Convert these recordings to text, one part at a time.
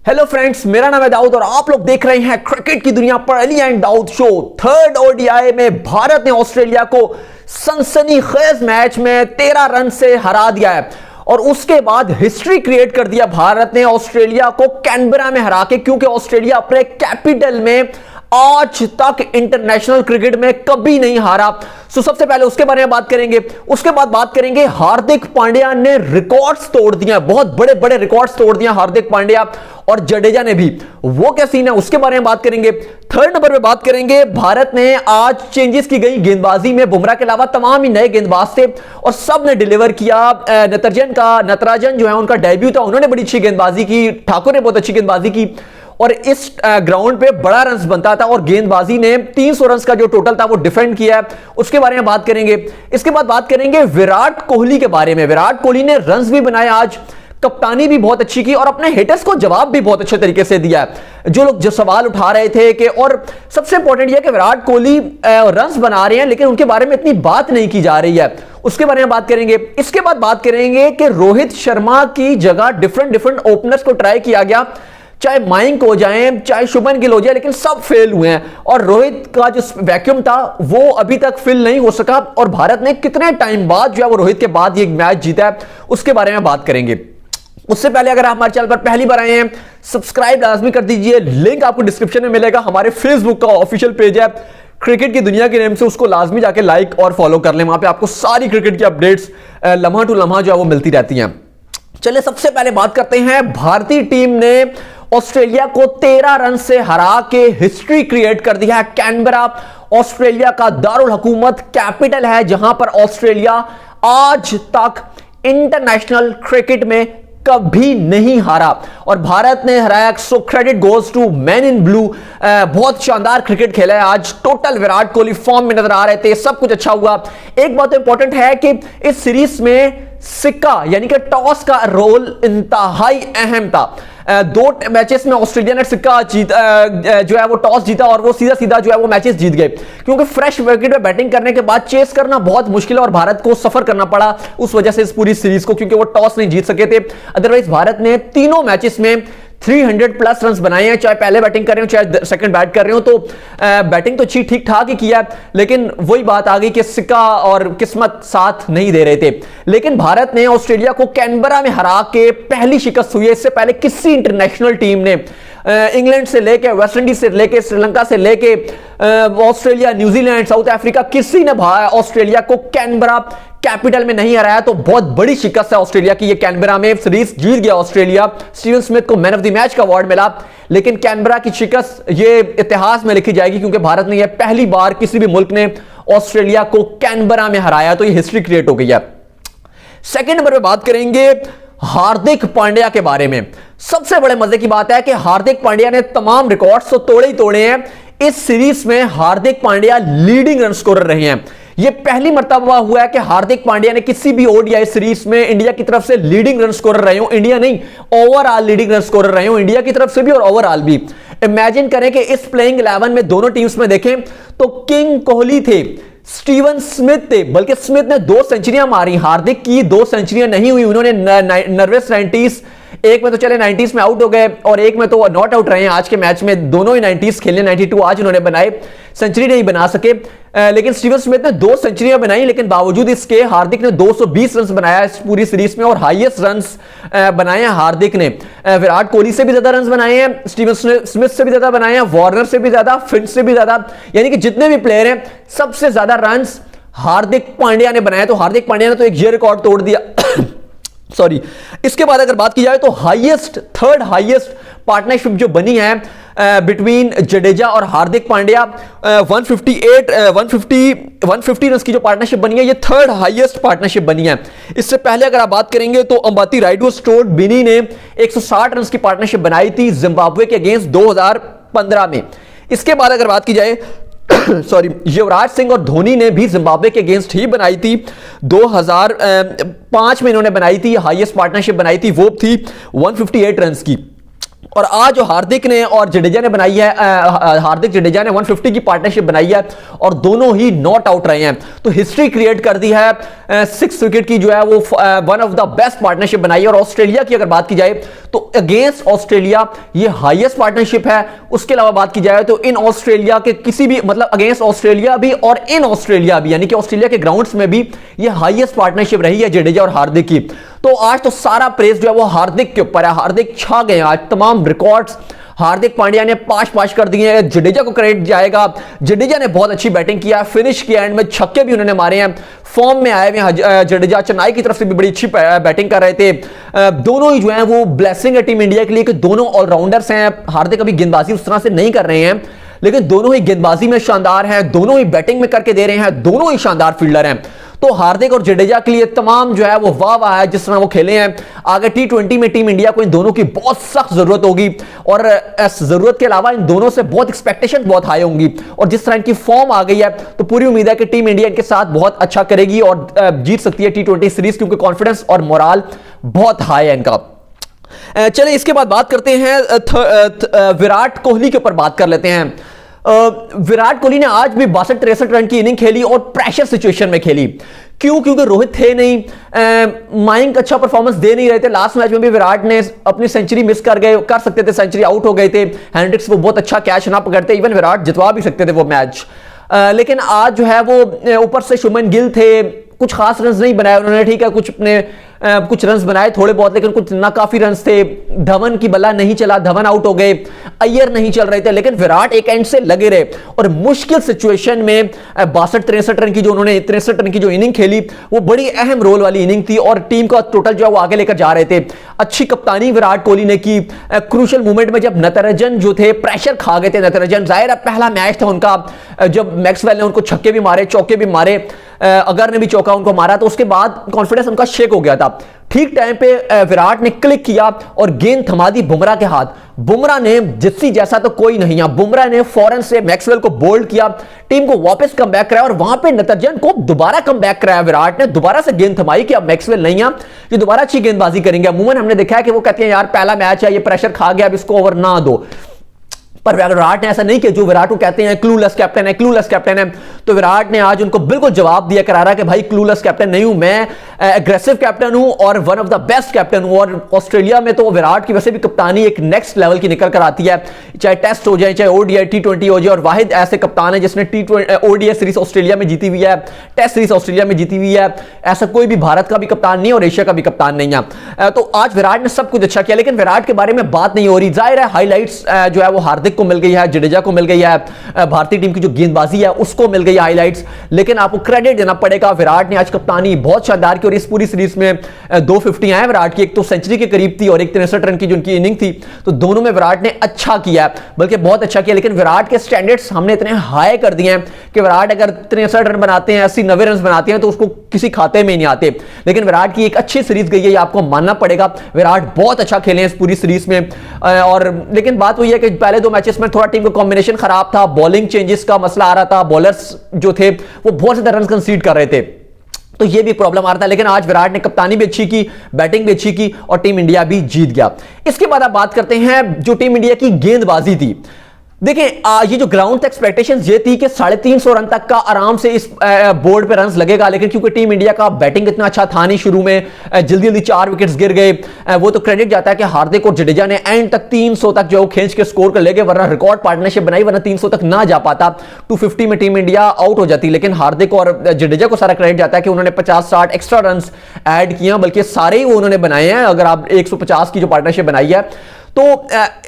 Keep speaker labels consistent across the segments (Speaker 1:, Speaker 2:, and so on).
Speaker 1: Hello friends, मेरा नाम है दाऊद और आप लोग देख रहे हैं क्रिकेट की दुनिया पर Ali and Dawood show. Third ODI में भारत ने ऑस्ट्रेलिया को सनसनीखेज मैच में 13 रन से हरा दिया है और उसके बाद हिस्ट्री क्रिएट कर दिया भारत ने ऑस्ट्रेलिया को कैनबरा में हरा के, क्योंकि ऑस्ट्रेलिया अपने कैपिटल में आज तक इंटरनेशनल क्रिकेट में कभी नहीं हारा। सो सबसे पहले उसके बारे में बात करेंगे, उसके बाद बात करेंगे हार्दिक पांड्या ने रिकॉर्ड्स तोड़ दिए, बहुत बड़े बड़े रिकॉर्ड्स तोड़ दिए हार्दिक पांड्या और जडेजा ने भी, वो क्या सीन है उसके बारे में बात करेंगे। थर्ड नंबर पे बात करेंगे, भारत ने आज चेंजेस की गई गेंदबाजी में, बुमराह के अलावा तमाम ही नए गेंदबाज थे और सब ने डिलीवर किया। नटराजन जो है उनका डेब्यू था, उन्होंने बड़ी अच्छी गेंदबाजी की, ठाकुर ने बहुत अच्छी गेंदबाजी की और इस ग्राउंड पे बड़ा रन्स बनता था और गेंदबाजी ने 300 रन्स का जो टोटल था वो डिफेंड किया है, उसके बारे में बात करेंगे। इसके बाद बात करेंगे विराट कोहली के बारे में। विराट कोहली ने रन्स भी बनाए आज, कप्तानी भी बहुत अच्छी की और अपने हिटर्स को जवाब भी बहुत अच्छे तरीके से दिया है। जो लोग जो सवाल उठा रहे थे कि, और सबसे इंपॉर्टेंट यह कि विराट कोहली रन्स बना रहे हैं लेकिन उनके बारे में इतनी बात नहीं की जा रही है, उसके बारे में बात करेंगे। इसके बाद बात करेंगे कि रोहित शर्मा की जगह डिफरेंट ओपनर्स को ट्राई किया गया, चाहे मयंक हो जाए चाहे शुभमन गिल हो जाए, लेकिन सब फेल हुए हैं और रोहित का जो वैक्यूम था वो अभी तक फिल नहीं हो सका और भारत ने कितने टाइम बाद जो है वो रोहित के बाद ये मैच जीता है, उसके बारे में बात करेंगे। उससे पहले अगर आप हमारे चैनल पर पहली बार आए हैं, सब्सक्राइब लाजमी कर दीजिए, लिंक आपको डिस्क्रिप्शन में मिलेगा। हमारे फेसबुक का ऑफिशियल पेज है क्रिकेट की दुनिया के नेम से, उसको लाजमी जाके लाइक और फॉलो कर लें, वहां पे आपको सारी क्रिकेट की अपडेट्स लम्हा टू लम्हा जो है वो मिलती रहती हैं। चलिए सबसे पहले बात करते हैं, भारतीय टीम ने ऑस्ट्रेलिया को 13 रन से हरा के हिस्ट्री क्रिएट कर दिया है। कैनबरा ऑस्ट्रेलिया का दारुल हुकूमत कैपिटल है, जहां पर ऑस्ट्रेलिया आज तक इंटरनेशनल क्रिकेट में कभी नहीं हारा और भारत ने हराया। So credit goes to man in blue, बहुत शानदार क्रिकेट खेला है आज। टोटल विराट कोहली फॉर्म में नजर आ रहे थे, सब कुछ अच्छा हुआ। एक बात इंपॉर्टेंट है कि इस सीरीज में सिक्का यानी कि टॉस का रोल इंतहाई अहम था। दो मैचेस में ऑस्ट्रेलिया ने सिक्का जो है वो टॉस जीता और वो सीधा सीधा जो है वो मैचेस जीत गए, क्योंकि फ्रेश विकेट पे बैटिंग करने के बाद चेस करना बहुत मुश्किल है और भारत को सफर करना पड़ा उस वजह से इस पूरी सीरीज को, क्योंकि वो टॉस नहीं जीत सके थे। अदरवाइज भारत ने तीनों मैचेस में 300 प्लस रन बनाए हैं, चाहे पहले बैटिंग कर रहे हो चाहे सेकंड बैट कर रहे हो, तो बैटिंग तो ठीक ठाक ही किया, लेकिन वही बात आ गई कि सिक्का और किस्मत साथ नहीं दे रहे थे। लेकिन भारत ने ऑस्ट्रेलिया को कैनबरा में हरा के पहली शिकस्त हुई है। इससे पहले किसी इंटरनेशनल टीम ने इंग्लैंड से लेके, वेस्ट इंडीज से लेके, श्रीलंका से लेके ऑस्ट्रेलिया, न्यूजीलैंड, साउथ अफ्रीका, किसी ने ऑस्ट्रेलिया को कैनबरा कैपिटल में नहीं हराया, तो बहुत बड़ी शिकस्त है ऑस्ट्रेलिया की। ये कैनबरा में सीरीज जीत गया ऑस्ट्रेलिया, स्टीवन स्मिथ को मैन ऑफ द मैच का अवार्ड मिला, लेकिन कैनबरा की शिकस्त ये इतिहास में लिखी जाएगी, क्योंकि भारत ने यह पहली बार किसी भी मुल्क ने ऑस्ट्रेलिया को कैनबरा में हराया, तो ये हिस्ट्री क्रिएट हो गई है। सेकेंड नंबर पे बात करेंगे हार्दिक पांड्या के बारे में। सबसे बड़े मजे की बात है कि हार्दिक पांड्या ने तमाम रिकॉर्ड्स तो तोड़े ही तोड़े हैं। इस सीरीज में Hardik Pandya leading run scorer रहे हैं। यह पहली मर्तबा हुआ है कि हार्दिक पांड्या ने किसी भी ओडीआई सीरीज में इंडिया की तरफ से लीडिंग रन स्कोरर रहे हो, इंडिया नहीं ओवरऑल लीडिंग रन स्कोरर रहे हो, इंडिया की तरफ से भी और ओवरऑल भी। इमेजिन करें कि इस प्लेइंग 11 में दोनों टीम्स में देखें तो किंग कोहली थे, स्टीवन स्मिथ थे, बल्कि स्मिथ ने 2 सेंचुरियां मारी, हार्दिक की 2 सेंचुरियां नहीं हुई। उन्होंने नर्वस 90s, एक में तो चले 90s में आउट हो गए और एक में तो नॉट आउट रहे हैं आज के मैच में, दोनों ही 90s खेलने, 92 आज उन्होंने बनाए, सेंचुरी नहीं बना सके। लेकिन स्टीवन स्मिथ ने 2 सेंचुरियां बनाई, लेकिन बावजूद इसके हार्दिक ने 220 रन बनाया इस पूरी सीरीज में और हाईएस्ट रन्स बनाए हैं हार्दिक ने। विराट कोहली से भी ज्यादा रन बनाए हैं, स्टीवन स्मिथ से भी ज्यादा बनाए हैं, वार्नर से भी ज्यादा, फिंच से भी ज्यादा, यानी कि जितने भी प्लेयर हैं सबसे ज्यादा रन हार्दिक पांड्या ने बनाया। तो हार्दिक पांड्या ने तो एक ये रिकॉर्ड तोड़ दिया सॉरी। इसके बाद अगर बात की जाए तो थर्ड हाईएस्ट पार्टनरशिप जो बनी है बिटवीन जडेजा और हार्दिक पांड्या, 150 रन की जो पार्टनरशिप बनी है, ये थर्ड हाईएस्ट पार्टनरशिप बनी है। इससे पहले अगर आप बात करेंगे तो अंबाती राइडो स्टोर्ड बिनी ने 160 रन की पार्टनरशिप बनाई थी जिम्बाब्वे के अगेंस्ट 2015 में। इसके बाद अगर बात की जाए सॉरी, युवराज सिंह और धोनी ने भी जिम्बाब्वे के अगेंस्ट ही बनाई थी, 2005 में इन्होंने बनाई थी, हाईएस्ट पार्टनरशिप बनाई थी, वो थी 158 रन की। और आज जो हार्दिक ने और जडेजा ने बनाई है, हार्दिक जडेजा ने 150 की पार्टनरशिप बनाई है और दोनों ही नॉट आउट रहे हैं, तो हिस्ट्री क्रिएट कर दी है। 6 विकेट की जो है वो one of the best partnership बनाई है। और ऑस्ट्रेलिया की अगर बात की जाए तो अगेंस्ट ऑस्ट्रेलिया ये हाईएस्ट पार्टनरशिप है। उसके अलावा बात की जाए तो इन ऑस्ट्रेलिया के किसी भी मतलब अगेंस्ट ऑस्ट्रेलिया भी और इन ऑस्ट्रेलिया भी, यानी कि ऑस्ट्रेलिया के ग्राउंड्स में भी ये हाईएस्ट पार्टनरशिप रही है जडेजा और हार्दिक की। तो आज तो सारा प्रेस जो है वो हार्दिक के ऊपर है। हार्दिक छा गए आज, तमाम रिकॉर्ड्स हार्दिक पांड्या ने पाश कर दिए हैं। जडेजा को क्रेडिट जाएगा, जडेजा ने बहुत अच्छी बैटिंग किया, फिनिश किया, एंड में छक्के भी उन्होंने मारे हैं। फॉर्म में आए हुए जडेजा, चेन्नई की तरफ से भी बड़ी अच्छी बैटिंग कर रहे थे। दोनों ही जो है वो ब्लेसिंग है टीम इंडिया के लिए कि दोनों ऑलराउंडर्स हैं। हार्दिक अभी गेंदबाजी उस तरह से नहीं कर रहे हैं, लेकिन दोनों ही गेंदबाजी में शानदार हैं, दोनों ही बैटिंग में करके दे रहे हैं, दोनों ही शानदार फील्डर हैं। तो हार्दिक और जडेजा के लिए तमाम जो है वो वाह है जिस तरह वो खेले हैं। आगे T20 में टीम इंडिया को इन दोनों की बहुत सख्त जरूरत होगी और इस जरूरत के अलावा इन दोनों से बहुत एक्सपेक्टेशन बहुत हाई होंगी। और जिस तरह इनकी फॉर्म आ गई है तो पूरी उम्मीद है कि टीम इंडिया इनके साथ बहुत अच्छा करेगी और जीत सकती है T20 सीरीज, क्योंकि कॉन्फिडेंस और मोराल बहुत हाई है इनका। चलिए इसके बाद बात करते हैं विराट कोहली के ऊपर बात कर लेते हैं। विराट कोहली ने आज भी 62-63 रन की इनिंग खेली और प्रेशर सिचुएशन में खेली। क्यों? क्योंकि रोहित थे नहीं, मयंक अच्छा परफॉर्मेंस दे नहीं रहे थे। लास्ट मैच में भी विराट ने अपनी सेंचुरी मिस कर सकते थे, सेंचुरी आउट हो गए थे। हेनरिक्स वो बहुत अच्छा कैच ना पकड़ते, इवन विराट जितवा भी सकते थे वो मैच। लेकिन आज जो है वो ऊपर से शुभमन गिल थे, कुछ खास रन्स नहीं बनाए उन्होंने, ठीक है, कुछ रन्स बनाए थोड़े बहुत, लेकिन कुछ ना काफी रन्स थे। धवन की बल्ला नहीं चला, धवन आउट हो गए, अय्यर नहीं चल रहे थे, लेकिन विराट एक एंड से लगे रहे और मुश्किल सिचुएशन में 62-63 रन की जो उन्होंने 63 रन की जो इनिंग खेली वो बड़ी अहम रोल वाली इनिंग थी और टीम का टोटल जो है वो आगे लेकर जा रहे थे। अच्छी कप्तानी विराट कोहली ने की। क्रूशियल मूवमेंट में जब नटराजन जो थे प्रेशर खा गए थे, नटराजन जाहिर है पहला मैच था उनका, जब मैक्सवेल ने उनको छक्के भी मारे, चौके भी मारे, अगर ने भी चौका उनको मारा, तो उसके बाद कॉन्फिडेंस उनका शेक हो गया था। ठीक टाइम पे विराट ने क्लिक किया और गेंद थमा दी बुमराह के हाथ। बुमराह ने जिस्सी जैसा तो कोई नहीं है, बुमराह ने फौरन से मैक्सवेल को बोल्ड किया, टीम को वापस कम बैक कराया और वहां पे नटराजन को दोबारा कम बैक कराया। विराट ने दोबारा से गेंद थमाई कि अब मैक्सवेल नहीं है, ये दोबारा अच्छी गेंदबाजी करेंगे। अमूमन हमने देखा है कि वो कहते हैं यार पहला मैच है, ये प्रेशर खा गया, अब इसको ओवर ना दो, पर विराट ने ऐसा नहीं किया। जो विराट को कहते हैं क्लूलेस कैप्टन है, क्लूलेस कैप्टन है, तो विराट ने आज उनको बिल्कुल जवाब दिया करारा कि भाई क्लूलेस कैप्टन नहीं हूं मैं, एग्रेसिव कैप्टन हूं और one of the best captain हूं। और ऑस्ट्रेलिया में तो विराट की वैसे भी कप्तानी एक नेक्स्ट लेवल की निकल कर आती है, चाहे टेस्ट हो जाए, चाहे ओडीआई T20 हो जाए। और वाहिद ऐसे कप्तान है जिसने ओडीआई सीरीज ऑस्ट्रेलिया में जीती हुई है, टेस्ट सीरीज ऑस्ट्रेलिया में जीती हुई है। ऐसा कोई भी भारत का भी कप्तान नहीं और एशिया का भी कप्तान नहीं है। तो आज विराट ने सब कुछ अच्छा किया, लेकिन विराट के बारे में बात नहीं हो रही। जाहिर है हाईलाइट्स जो है वो हार्दिक को मिल गई है, जडेजा को मिल गई है, भारतीय टीम की जो गेंदबाजी है उसको मिल गई हाईलाइट्स, लेकिन आपको क्रेडिट देना पड़ेगा। विराट ने आज कप्तानी बहुत शानदार की और इस पूरी सीरीज में 250 आए विराट की, एक तो सेंचुरी के करीब थी और एक 63 रन की जो उनकी इनिंग थी, तो दोनों में विराट ने अच्छा किया, बल्कि बहुत अच्छा किया। लेकिन विराट के स्टैंडर्ड्स हमने इतने हाई कर दिए हैं कि विराट अगर 63 रन बनाते हैं, 80-90 रन बनाते हैं तो उसको किसी खाते में नहीं आते। लेकिन विराट की एक अच्छी सीरीज गई है, ये आपको मानना पड़ेगा। विराट बहुत अच्छा खेले इस पूरी सीरीज में। और लेकिन बात वही है कि पहले 2 मैचेस में थोड़ा टीम का कॉम्बिनेशन खराब था, बॉलिंग चेंजेस का मसला आ रहा था, बॉलर्स जो थे वो बहुत ज्यादा रन कंसीड कर रहे थे, तो ये भी प्रॉब्लम आ रहा था। लेकिन आज विराट ने कप्तानी भी अच्छी की, बैटिंग भी अच्छी की और टीम इंडिया भी जीत गया। इसके बाद आप बात करते हैं जो टीम इंडिया की गेंदबाजी थी। देखिए ये जो ग्राउंड तक एक्सपेक्टेशंस ये थी कि 350 रन तक का आराम से इस बोर्ड पे रन्स लगेगा, लेकिन क्योंकि टीम इंडिया का बैटिंग इतना अच्छा था नहीं, शुरू में जल्दी जल्दी 4 विकेट्स गिर गए। वो तो क्रेडिट जाता है कि हार्दिक और जडेजा ने एंड तक 300 तक जो खींच के स्कोर कर ले गए, वरना रिकॉर्ड पार्टनरशिप बनाई, वरना 300 तक ना जा पाता, 250 में टीम इंडिया आउट हो जाती। लेकिन हार्दिक और जडेजा को सारा क्रेडिट जाता है कि उन्होंने 50-60 एक्स्ट्रा रन ऐड किया, बल्कि सारे ही वो उन्होंने बनाए हैं। अगर आप 150 की जो पार्टनरशिप बनाई है तो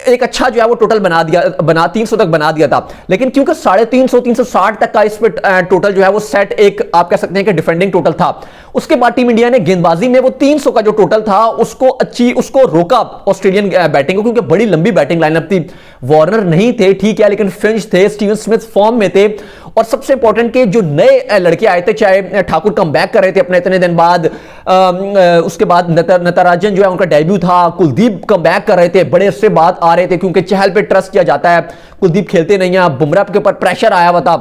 Speaker 1: एक अच्छा जो है वो टोटल बना 300 तक बना दिया था। लेकिन क्योंकि 350 360 तक का इस पे टोटल जो है वो सेट, एक आप कह सकते हैं कि डिफेंडिंग टोटल था। उसके बाद टीम इंडिया ने गेंदबाजी में वो 300 का जो टोटल था उसको रोका ऑस्ट्रेलियन बैटिंग को, क्योंकि बड़ी लंबी बैटिंग लाइनअप थी। वार्नर नहीं थे ठीक है, लेकिन फिंच थे, स्टीवन स्मिथ फॉर्म में थे, और सबसे इंपॉर्टेंट कि जो नए लड़के आए थे, चाहे ठाकुर कम बैक कर रहे थे अपने इतने दिन बाद, उसके बाद नटराजन जो है उनका डेब्यू था, कुलदीप कम बैक कर रहे थे, बड़े अरसे बाद आ रहे थे क्योंकि चहल पे ट्रस्ट किया जाता है, कुलदीप खेलते नहीं है, बुमराह के ऊपर प्रेशर आया हुआ था,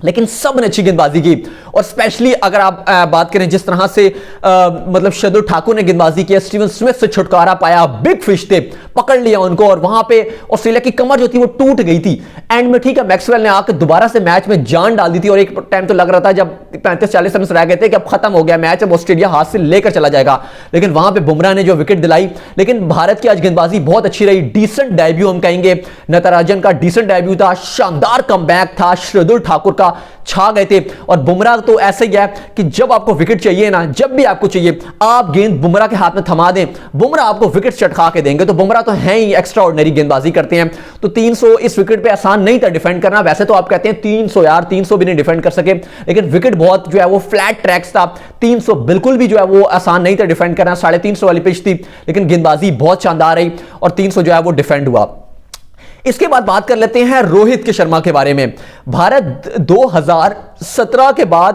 Speaker 1: लेकिन सब ने अच्छी गेंदबाजी की। और स्पेशली अगर आप बात करें जिस तरह से मतलब शार्दुल ठाकुर ने गेंदबाजी की, स्टीवन स्मिथ से छुटकारा पाया, बिग फिश थे, पकड़ लिया उनको और वहां पे ऑस्ट्रेलिया की कमर जो थी वो टूट गई थी एंड में। ठीक है, मैक्सवेल ने आकर दोबारा से मैच में जान डाल दी थी और एक टाइम तो लग रहा था जब 35-40 रन रह गए थे कि अब खत्म हो गया मैच, अब ऑस्ट्रेलिया हाथ से लेकर चला जाएगा, लेकिन वहां पे बुमराह ने जो विकेट दिलाई। लेकिन भारत की आज गेंदबाजी बहुत अच्छी रही, डिसेंट डेब्यू हम कहेंगे, नटराजन का डिसेंट डेब्यू था, शानदार कमबैक था, शार्दुल ठाकुर का छा गए थे। और बुमराह तो ऐसे ही है कि जब आपको विकेट चाहिए ना, जब भी आपको चाहिए आप गेंद बुमराह के हाथ में थमा दें, बुमराह आपको विकेट चटका के देंगे। तो बुमराह तो हैं ही एक्स्ट्रा ऑर्डिनरी गेंदबाजी करते हैं। तो 300 इस विकेट पे आसान नहीं था डिफेंड करना। वैसे तो आप कहते हैं 300 यार, 300 भी नहीं डिफेंड कर सके, लेकिन विकेट बहुत जो है वो फ्लैट ट्रैक्स था, 300 बिल्कुल भी जो है वो आसान नहीं था डिफेंड करना। 350 वाली पिच थी, लेकिन गेंदबाजी बहुत शानदार रही और 300 जो है वो डिफेंड हुआ। इसके बाद बात कर लेते हैं रोहित के शर्मा के बारे में। भारत 2017 के बाद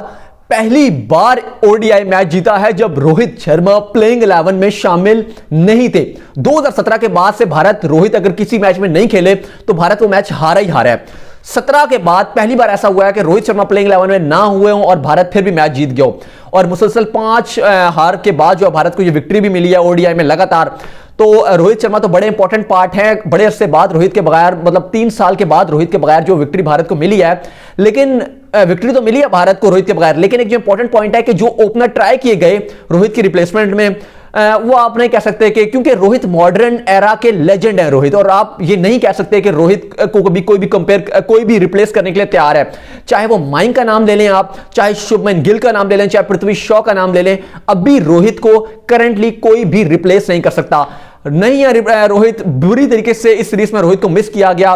Speaker 1: पहली बार ओडीआई मैच जीता है जब रोहित शर्मा प्लेइंग 11 में शामिल नहीं थे। 2017 के बाद से भारत, रोहित अगर किसी मैच में नहीं खेले तो भारत वो मैच हारा ही हारा है। 17 के बाद पहली बार ऐसा हुआ है कि रोहित शर्मा प्लेइंग 11 में ना हुए हों और भारत फिर भी मैच जीत गया हो। और मुसलसल 5 हार के बाद जो भारत को ये विक्ट्री भी मिली है ओडीआई में लगातार। तो रोहित शर्मा तो बड़े इंपॉर्टेंट पार्ट है, बड़े अरसे बाद रोहित के बगैर, मतलब 3 साल के बाद रोहित के बगैर जो विक्ट्री भारत को मिली है। लेकिन विक्ट्री तो मिली है भारत को रोहित के बगैर, लेकिन एक जो इंपॉर्टेंट पॉइंट है कि जो ओपनर ट्राई किए गए रोहित की रिप्लेसमेंट में, वो आप नहीं कह सकते कि, क्योंकि रोहित मॉडर्न एरा के लेजेंड है रोहित, और आप ये नहीं कह सकते कि रोहित को कभी कोई भी रिप्लेस करने के लिए तैयार है। चाहे वो माइंग का नाम ले लें आप, चाहे शुभमन गिल का नाम ले लें, चाहे पृथ्वी शॉ का नाम ले लें, अभी रोहित को करंटली कोई भी रिप्लेस नहीं कर सकता। नहीं है रोहित, बुरी तरीके से इस सीरीज में रोहित को मिस किया गया।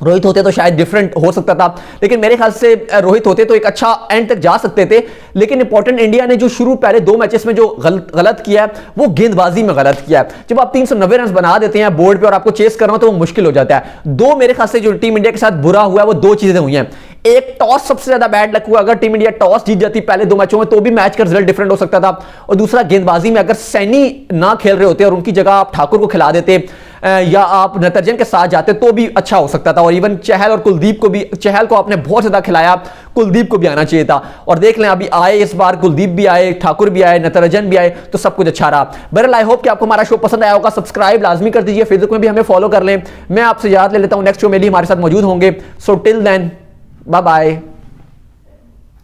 Speaker 1: रोहित होते तो शायद डिफरेंट हो सकता था, लेकिन मेरे ख्याल से रोहित होते तो एक अच्छा एंड तक जा सकते थे। लेकिन इंपॉर्टेंट इंडिया ने जो शुरू पहले 2 मैचेस में जो गलत किया है वो गेंदबाजी में गलत किया है। जब आप 390 रन बना देते हैं बोर्ड पे और आपको चेस करना हो तो वो मुश्किल हो जाता है। 2 मेरे ख्याल से जो टीम इंडिया के साथ बुरा हुआ है वो 2 चीजें हुई हैं। एक, टॉस सबसे ज्यादा बैड लक हुआ, अगर टीम इंडिया टॉस जीत जाती पहले 2 मैचों में तो भी मैच का रिजल्ट डिफरेंट हो सकता था। और दूसरा, गेंदबाजी में अगर सैनी ना खेल रहे होते और उनकी जगह आप ठाकुर को खिला देते या आप नटराजन के साथ जाते तो भी अच्छा हो सकता था। और इवन चहल और कुलदीप को भी, चहल को आपने बहुत ज्यादा खिलाया, कुलदीप को भी आना चाहिए था। और देख लें अभी आए, इस बार कुलदीप भी आए, ठाकुर भी आए, नटराजन भी आए, तो सब कुछ अच्छा रहा। बहरहाल आई होप कि आपको हमारा शो पसंद आया होगा। सब्सक्राइब लाजमी कर दीजिए, फेसबुक में भी हमें फॉलो कर लें। मैं आपसे याद ले लेता हूं, नेक्स्ट शो में भी हमारे साथ मौजूद होंगे। So till then, bye bye.